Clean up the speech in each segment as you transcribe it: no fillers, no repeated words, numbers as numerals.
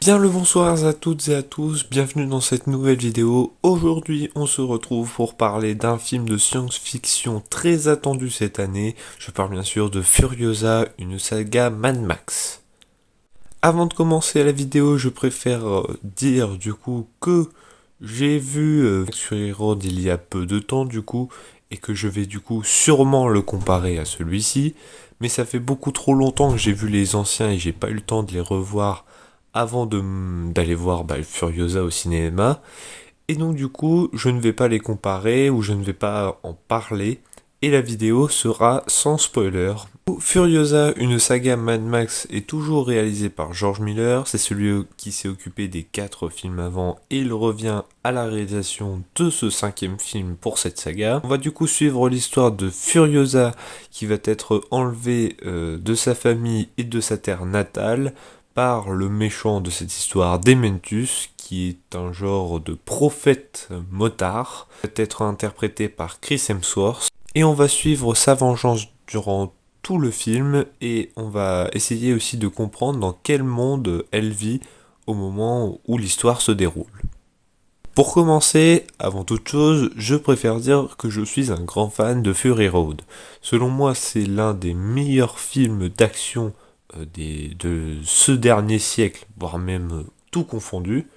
Bien le bonsoir à toutes et à tous, bienvenue dans cette nouvelle vidéo. Aujourd'hui on se retrouve pour parler d'un film de science-fiction très attendu cette année. Je parle bien sûr de Furiosa, une saga Mad Max. Avant de commencer la vidéo, je préfère dire du coup que j'ai vu Fury Road il y a peu de temps du coup, et que je vais du coup sûrement le comparer à celui-ci. Mais ça fait beaucoup trop longtemps que j'ai vu les anciens et j'ai pas eu le temps de les revoir avant d'aller voir Furiosa au cinéma. Et donc du coup, je ne vais pas les comparer ou je ne vais pas en parler. Et la vidéo sera sans spoiler. Furiosa, une saga Mad Max, est toujours réalisée par George Miller. C'est celui qui s'est occupé des 4 films avant et il revient à la réalisation de ce 5e film pour cette saga. On va du coup suivre l'histoire de Furiosa qui va être enlevé de sa famille et de sa terre natale par le méchant de cette histoire, Dementus, qui est un genre de prophète motard, va être interprété par Chris Hemsworth. Et on va suivre sa vengeance durant tout le film et on va essayer aussi de comprendre dans quel monde elle vit au moment où l'histoire se déroule. Pour commencer, avant toute chose, je préfère dire que je suis un grand fan de Fury Road. Selon moi, c'est l'un des meilleurs films d'action de ce dernier siècle, voire même tout confondu.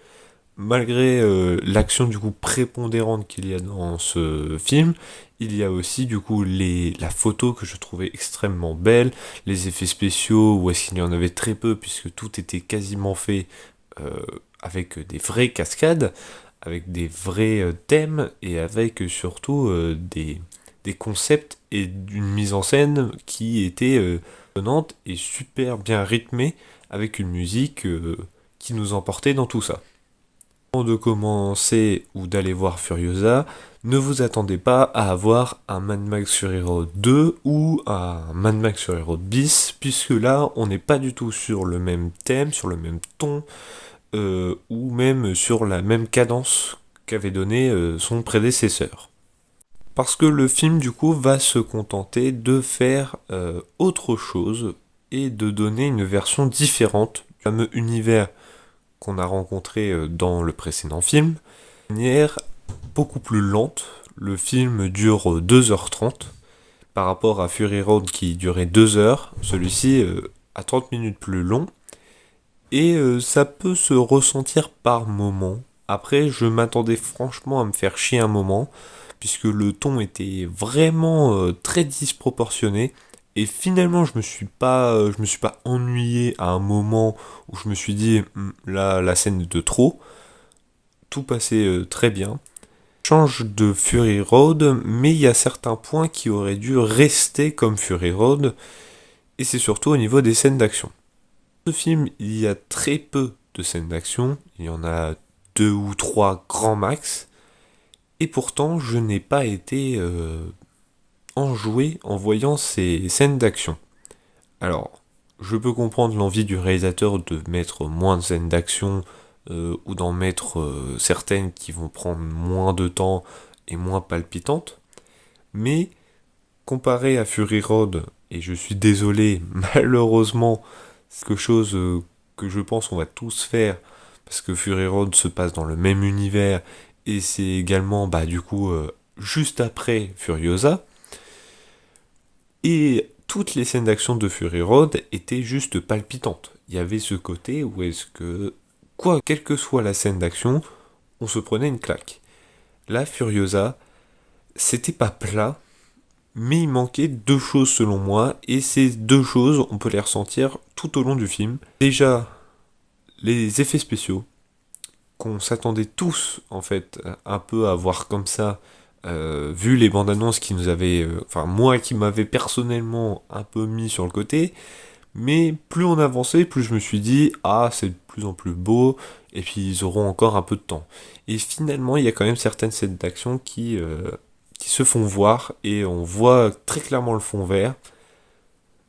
Malgré l'action du coup prépondérante qu'il y a dans ce film, il y a aussi du coup la photo que je trouvais extrêmement belle, les effets spéciaux où est-ce qu'il y en avait très peu puisque tout était quasiment fait avec des vraies cascades, avec des vrais thèmes et avec surtout des concepts et d'une mise en scène qui était étonnante et super bien rythmée avec une musique qui nous emportait dans tout ça. Avant de commencer ou d'aller voir Furiosa, ne vous attendez pas à avoir un Mad Max Fury Road 2 ou un Mad Max Fury Road bis, puisque là on n'est pas du tout sur le même thème, sur le même ton, ou même sur la même cadence qu'avait donné son prédécesseur. Parce que le film du coup va se contenter de faire autre chose et de donner une version différente du fameux univers qu'on a rencontré dans le précédent film, de manière beaucoup plus lente. Le film dure 2h30 par rapport à Fury Road qui durait 2 heures. Celui-ci a 30 minutes plus long et ça peut se ressentir par moments. Après, je m'attendais franchement à me faire chier un moment puisque le ton était vraiment très disproportionné. Et finalement, je me suis pas ennuyé à un moment où je me suis dit, là, la scène est de trop. Tout passait très bien. Change de Fury Road, mais il y a certains points qui auraient dû rester comme Fury Road, et c'est surtout au niveau des scènes d'action. Dans ce film, il y a très peu de scènes d'action, il y en a 2 ou 3 grands max, et pourtant, je n'ai pas été enjoué en voyant ces scènes d'action. Alors, je peux comprendre l'envie du réalisateur de mettre moins de scènes d'action ou d'en mettre certaines qui vont prendre moins de temps et moins palpitantes, mais comparé à Fury Road, et je suis désolé, malheureusement, c'est quelque chose que je pense qu'on va tous faire, parce que Fury Road se passe dans le même univers, et c'est également, du coup, juste après Furiosa, et toutes les scènes d'action de Fury Road étaient juste palpitantes. Il y avait ce côté où est-ce que, quelle que soit la scène d'action, on se prenait une claque. Là, Furiosa, c'était pas plat, mais il manquait 2 choses selon moi, et ces 2 choses, on peut les ressentir tout au long du film. Déjà, les effets spéciaux, qu'on s'attendait tous, en fait, un peu à voir comme ça, vu les bandes annonces qui nous avaient, moi qui m'avais personnellement un peu mis sur le côté, mais plus on avançait, plus je me suis dit, ah, c'est de plus en plus beau, et puis ils auront encore un peu de temps. Et finalement, il y a quand même certaines scènes d'action qui se font voir, et on voit très clairement le fond vert.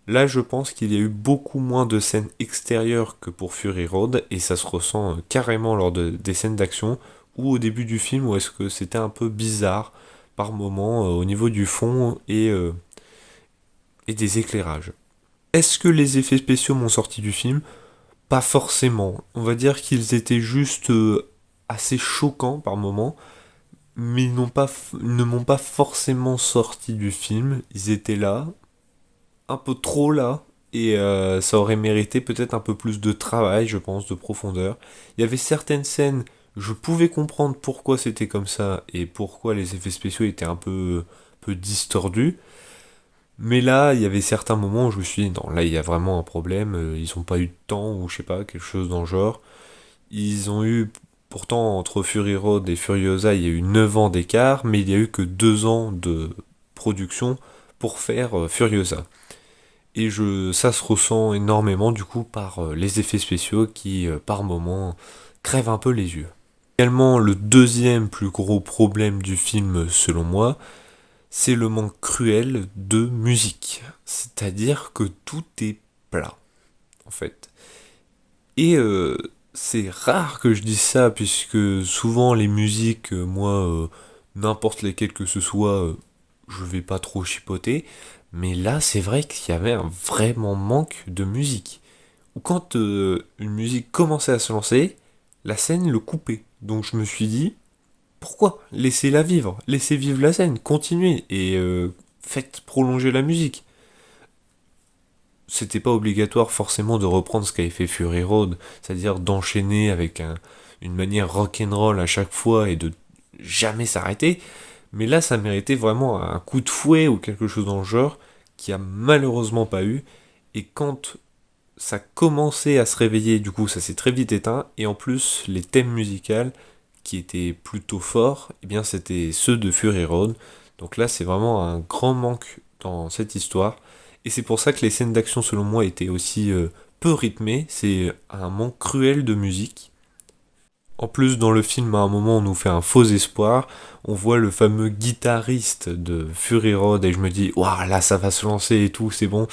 Là, je pense qu'il y a eu beaucoup moins de scènes extérieures que pour Fury Road, et ça se ressent carrément lors des scènes d'action, ou au début du film, où est-ce que c'était un peu bizarre, par moments, au niveau du fond et des éclairages. Est-ce que les effets spéciaux m'ont sorti du film ? Pas forcément. On va dire qu'ils étaient juste assez choquants par moments, mais ils ne m'ont pas forcément sorti du film. Ils étaient là, un peu trop là, et ça aurait mérité peut-être un peu plus de travail, je pense, de profondeur. Il y avait certaines scènes, je pouvais comprendre pourquoi c'était comme ça et pourquoi les effets spéciaux étaient peu distordus. Mais là, il y avait certains moments où je me suis dit, non, là, il y a vraiment un problème, ils n'ont pas eu de temps, ou je sais pas, quelque chose dans le genre. Ils ont eu, pourtant, entre Fury Road et Furiosa, il y a eu 9 ans d'écart, mais il y a eu que 2 ans de production pour faire Furiosa. Et ça se ressent énormément, du coup, par les effets spéciaux qui, par moments, crèvent un peu les yeux. Également, le deuxième plus gros problème du film, selon moi, c'est le manque cruel de musique. C'est-à-dire que tout est plat, en fait. Et c'est rare que je dise ça, puisque souvent les musiques, moi, n'importe lesquelles que ce soit, je vais pas trop chipoter. Mais là, c'est vrai qu'il y avait un vraiment manque de musique. Ou quand une musique commençait à se lancer, la scène le coupait. Donc je me suis dit, pourquoi? Laissez-la vivre, laissez vivre la scène, continuez et faites prolonger la musique. C'était pas obligatoire forcément de reprendre ce qu'avait fait Fury Road, c'est-à-dire d'enchaîner avec une manière rock'n'roll à chaque fois et de jamais s'arrêter. Mais là, ça méritait vraiment un coup de fouet ou quelque chose dans le genre qui a malheureusement pas eu. Et quand ça commençait à se réveiller, du coup, ça s'est très vite éteint. Et en plus, les thèmes musicaux qui étaient plutôt forts, eh bien, c'était ceux de Fury Road. Donc là, c'est vraiment un grand manque dans cette histoire. Et c'est pour ça que les scènes d'action, selon moi, étaient aussi peu rythmées. C'est un manque cruel de musique. En plus, dans le film, à un moment, on nous fait un faux espoir. On voit le fameux guitariste de Fury Road et je me dis, waouh, là, ça va se lancer et tout, c'est bon.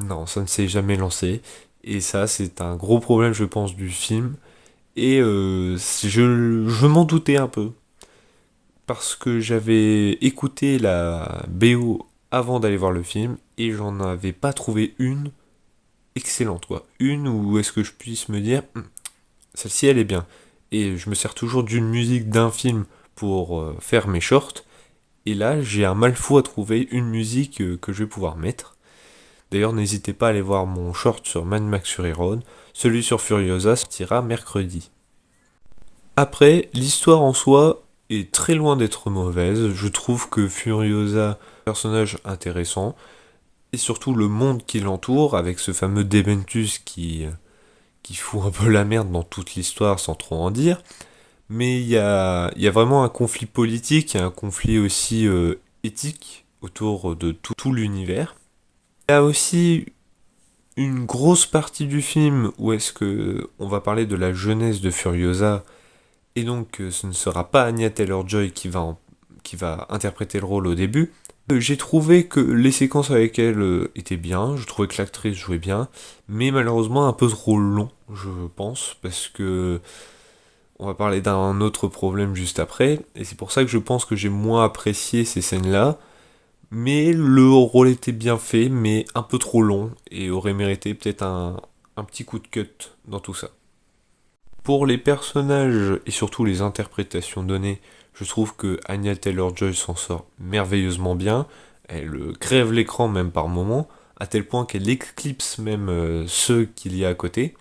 Non, ça ne s'est jamais lancé. Et ça, c'est un gros problème, je pense, du film. Et je m'en doutais un peu. Parce que j'avais écouté la BO avant d'aller voir le film et j'en avais pas trouvé une excellente, quoi. Une où est-ce que je puisse me dire, celle-ci elle est bien. Et je me sers toujours d'une musique d'un film pour faire mes shorts. Et là, j'ai un mal fou à trouver une musique que je vais pouvoir mettre. D'ailleurs, n'hésitez pas à aller voir mon short sur Mad Max Fury Road. Celui sur Furiosa sortira mercredi. Après, l'histoire en soi est très loin d'être mauvaise. Je trouve que Furiosa est un personnage intéressant. Et surtout le monde qui l'entoure, avec ce fameux Dementus qui fout un peu la merde dans toute l'histoire sans trop en dire. Mais il y a vraiment un conflit politique, il y a un conflit aussi éthique autour de tout l'univers. Il y a aussi une grosse partie du film où est-ce que on va parler de la jeunesse de Furiosa et donc ce ne sera pas Anya Taylor-Joy qui va interpréter le rôle au début. J'ai trouvé que les séquences avec elle étaient bien, je trouvais que l'actrice jouait bien, mais malheureusement un peu trop long, je pense, parce que on va parler d'un autre problème juste après, et c'est pour ça que je pense que j'ai moins apprécié ces scènes-là, mais le rôle était bien fait, mais un peu trop long, et aurait mérité peut-être un petit coup de cut dans tout ça. Pour les personnages et surtout les interprétations données, je trouve que Anya Taylor-Joy s'en sort merveilleusement bien. Elle crève l'écran même par moments, à tel point qu'elle éclipse même ceux qu'il y a à côté.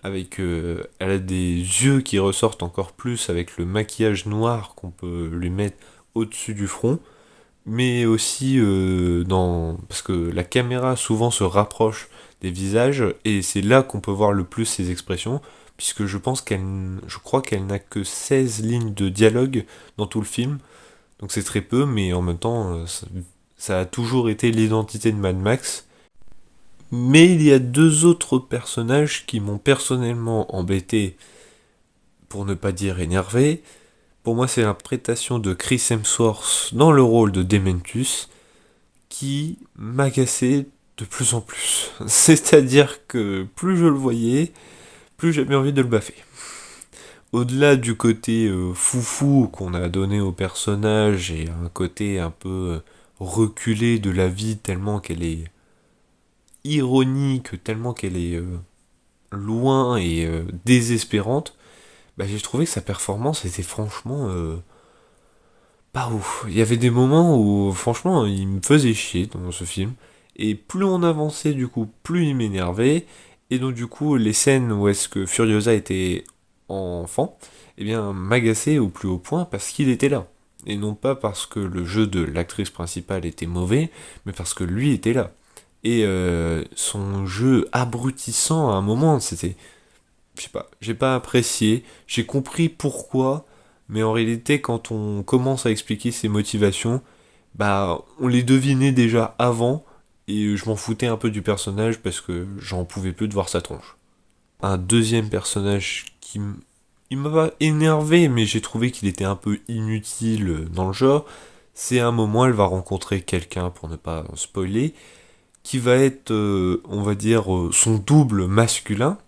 Elle a des yeux qui ressortent encore plus avec le maquillage noir qu'on peut lui mettre au-dessus du front. Mais aussi parce que la caméra souvent se rapproche des visages et c'est là qu'on peut voir le plus ses expressions puisque je crois qu'elle n'a que 16 lignes de dialogue dans tout le film. Donc c'est très peu, mais en même temps, ça a toujours été l'identité de Mad Max. Mais il y a deux autres personnages qui m'ont personnellement embêté, pour ne pas dire énervé. Pour moi, c'est l'interprétation de Chris Hemsworth dans le rôle de Dementus qui m'agaçait de plus en plus. C'est-à-dire que plus je le voyais, plus j'avais envie de le baffer. Au-delà du côté foufou qu'on a donné au personnage et un côté un peu reculé de la vie tellement qu'elle est ironique, tellement qu'elle est loin et désespérante, bah, j'ai trouvé que sa performance était franchement pas ouf. Il y avait des moments où franchement il me faisait chier dans ce film. Et plus on avançait du coup, plus il m'énervait. Et donc du coup les scènes où est-ce que Furiosa était enfant, eh bien m'agaçaient au plus haut point parce qu'il était là. Et non pas parce que le jeu de l'actrice principale était mauvais, mais parce que lui était là. Et son jeu abrutissant à un moment, c'était, je sais pas, j'ai pas apprécié, j'ai compris pourquoi, mais en réalité, quand on commence à expliquer ses motivations, bah, on les devinait déjà avant, et je m'en foutais un peu du personnage parce que j'en pouvais plus de voir sa tronche. Un deuxième personnage il m'a pas énervé, mais j'ai trouvé qu'il était un peu inutile dans le genre. C'est un moment, elle va rencontrer quelqu'un, pour ne pas spoiler, qui va être, on va dire, son double masculin.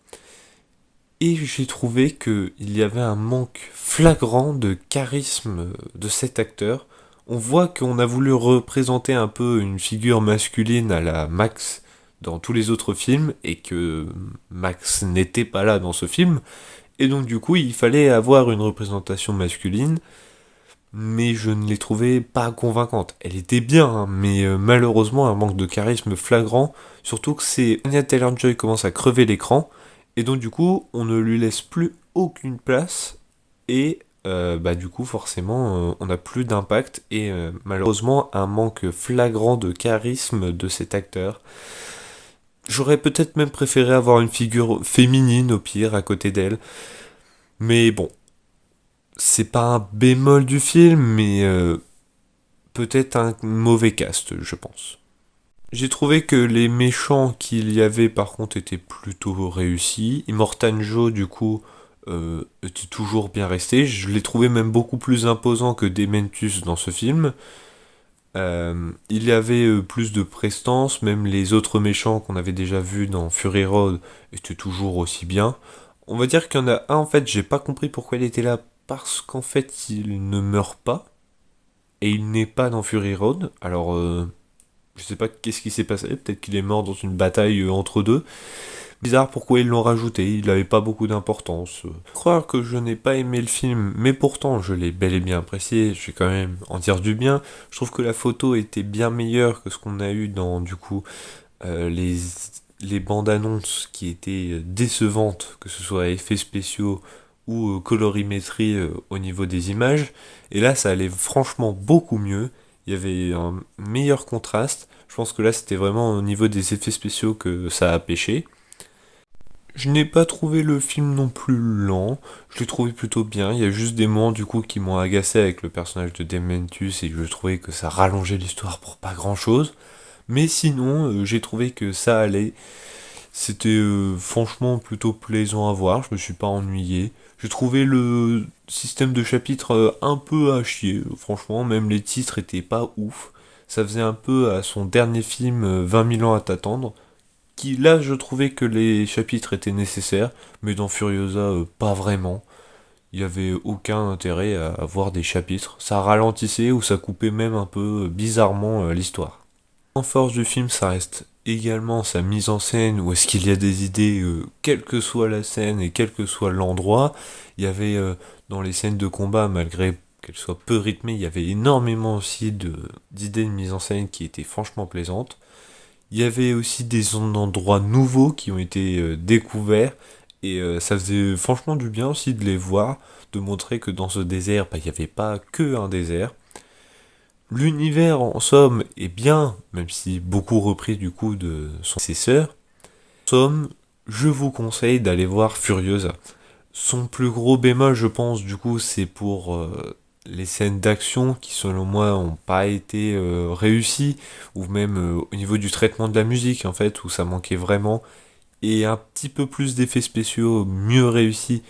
Et j'ai trouvé qu'il y avait un manque flagrant de charisme de cet acteur. On voit qu'on a voulu représenter un peu une figure masculine à la Max dans tous les autres films, et que Max n'était pas là dans ce film. Et donc du coup, il fallait avoir une représentation masculine, mais je ne l'ai trouvée pas convaincante. Elle était bien, hein, mais malheureusement un manque de charisme flagrant, surtout que c'est Anya Taylor-Joy commence à crever l'écran, et donc du coup on ne lui laisse plus aucune place, et bah du coup forcément on n'a plus d'impact, et malheureusement un manque flagrant de charisme de cet acteur. J'aurais peut-être même préféré avoir une figure féminine au pire à côté d'elle, mais bon, c'est pas un bémol du film, mais peut-être un mauvais cast, je pense. J'ai trouvé que les méchants qu'il y avait par contre étaient plutôt réussis. Immortan Joe du coup était toujours bien resté. Je l'ai trouvé même beaucoup plus imposant que Dementus dans ce film. Il y avait plus de prestance, même les autres méchants qu'on avait déjà vus dans Fury Road étaient toujours aussi bien. On va dire qu'il y en a un en fait, j'ai pas compris pourquoi il était là, parce qu'en fait il ne meurt pas, et il n'est pas dans Fury Road. Alors je sais pas qu'est-ce qui s'est passé, peut-être qu'il est mort dans une bataille entre deux. Bizarre pourquoi ils l'ont rajouté, il n'avait pas beaucoup d'importance. Croire que je n'ai pas aimé le film, mais pourtant je l'ai bel et bien apprécié, je vais quand même en dire du bien. Je trouve que la photo était bien meilleure que ce qu'on a eu dans du coup les bandes annonces qui étaient décevantes, que ce soit effets spéciaux ou colorimétrie au niveau des images. Et là ça allait franchement beaucoup mieux, il y avait un meilleur contraste. Je pense que là c'était vraiment au niveau des effets spéciaux que ça a pêché. Je n'ai pas trouvé le film non plus lent, je l'ai trouvé plutôt bien, il y a juste des moments du coup qui m'ont agacé avec le personnage de Dementus, et je trouvais que ça rallongeait l'histoire pour pas grand chose. Mais sinon, j'ai trouvé que ça allait, c'était franchement plutôt plaisant à voir, je me suis pas ennuyé. J'ai trouvé le système de chapitres un peu à chier, franchement, même les titres étaient pas ouf. Ça faisait un peu à son dernier film 20 000 ans à t'attendre, qui là je trouvais que les chapitres étaient nécessaires, mais dans Furiosa pas vraiment. Il y avait aucun intérêt à avoir des chapitres. Ça ralentissait ou ça coupait même un peu bizarrement l'histoire. En force du film, ça reste également sa mise en scène, où est-ce qu'il y a des idées, quelle que soit la scène et quel que soit l'endroit. Il y avait dans les scènes de combat, malgré qu'elles soient peu rythmées, il y avait énormément aussi d'idées de mise en scène qui étaient franchement plaisantes. Il y avait aussi des endroits nouveaux qui ont été découverts, et ça faisait franchement du bien aussi de les voir, de montrer que dans ce désert, bah, il n'y avait pas que un désert. L'univers en somme est bien, même si beaucoup repris du coup de son successeur. En somme, je vous conseille d'aller voir Furiosa. Son plus gros bémol, je pense, du coup, c'est pour les scènes d'action qui, selon moi, n'ont pas été réussies, ou même au niveau du traitement de la musique, en fait, où ça manquait vraiment. Et un petit peu plus d'effets spéciaux mieux réussis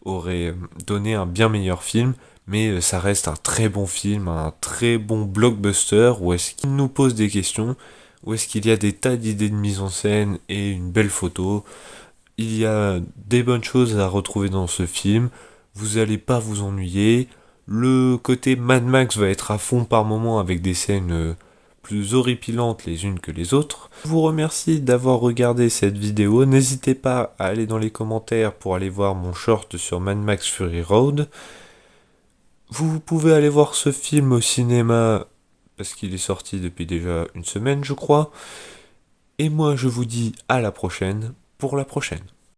aurait donné un bien meilleur film, mais ça reste un très bon film, un très bon blockbuster, où est-ce qu'il nous pose des questions, où est-ce qu'il y a des tas d'idées de mise en scène et une belle photo. Il y a des bonnes choses à retrouver dans ce film, vous allez pas vous ennuyer. Le côté Mad Max va être à fond par moment avec des scènes plus horripilantes les unes que les autres. Je vous remercie d'avoir regardé cette vidéo. N'hésitez pas à aller dans les commentaires pour aller voir mon short sur Mad Max Fury Road. Vous pouvez aller voir ce film au cinéma parce qu'il est sorti depuis déjà une semaine, je crois. Et moi, je vous dis à la prochaine pour la prochaine.